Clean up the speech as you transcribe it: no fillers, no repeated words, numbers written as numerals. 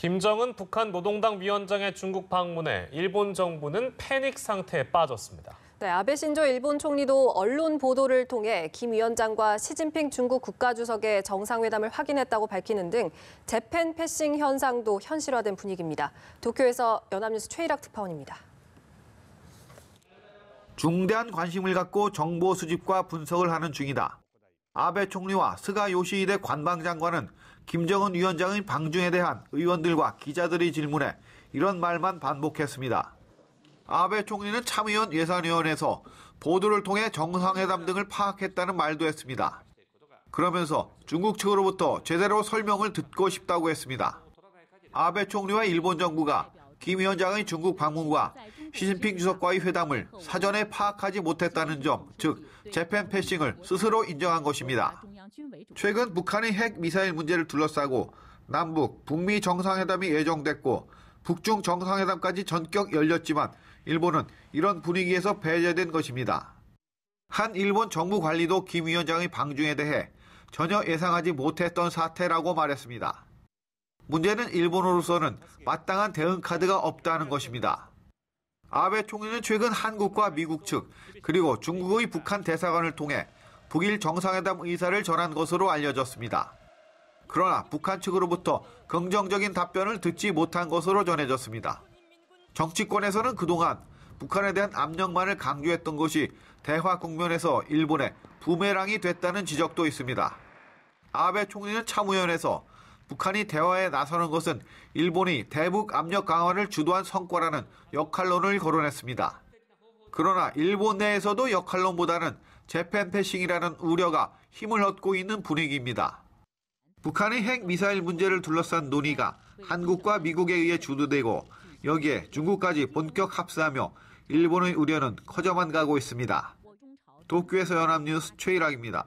김정은 북한 노동당 위원장의 중국 방문에 일본 정부는 패닉 상태에 빠졌습니다. 네, 아베 신조 일본 총리도 언론 보도를 통해 김 위원장과 시진핑 중국 국가주석의 정상회담을 확인했다고 밝히는 등 재팬 패싱 현상도 현실화된 분위기입니다. 도쿄에서 연합뉴스 최일학 특파원입니다. 중대한 관심을 갖고 정보 수집과 분석을 하는 중이다. 아베 총리와 스가 요시히데 관방장관은 김정은 위원장의 방중에 대한 의원들과 기자들의 질문에 이런 말만 반복했습니다. 아베 총리는 참의원 예산위원회에서 보도를 통해 정상회담 등을 파악했다는 말도 했습니다. 그러면서 중국 측으로부터 제대로 설명을 듣고 싶다고 했습니다. 아베 총리와 일본 정부가 김 위원장의 중국 방문과 시진핑 주석과의 회담을 사전에 파악하지 못했다는 점, 즉 재팬 패싱을 스스로 인정한 것입니다. 최근 북한의 핵 미사일 문제를 둘러싸고 남북, 북미 정상회담이 예정됐고 북중 정상회담까지 전격 열렸지만 일본은 이런 분위기에서 배제된 것입니다. 한 일본 정부 관리도 김 위원장의 방중에 대해 전혀 예상하지 못했던 사태라고 말했습니다. 문제는 일본으로서는 마땅한 대응 카드가 없다는 것입니다. 아베 총리는 최근 한국과 미국 측 그리고 중국의 북한 대사관을 통해 북일 정상회담 의사를 전한 것으로 알려졌습니다. 그러나 북한 측으로부터 긍정적인 답변을 듣지 못한 것으로 전해졌습니다. 정치권에서는 그동안 북한에 대한 압력만을 강조했던 것이 대화 국면에서 일본의 부메랑이 됐다는 지적도 있습니다. 아베 총리는 참의원에서 북한이 대화에 나서는 것은 일본이 대북 압력 강화를 주도한 성과라는 역할론을 거론했습니다. 그러나 일본 내에서도 역할론보다는 재팬 패싱이라는 우려가 힘을 얻고 있는 분위기입니다. 북한의 핵 미사일 문제를 둘러싼 논의가 한국과 미국에 의해 주도되고 여기에 중국까지 본격 합세하며 일본의 우려는 커져만 가고 있습니다. 도쿄에서 연합뉴스 최일학입니다.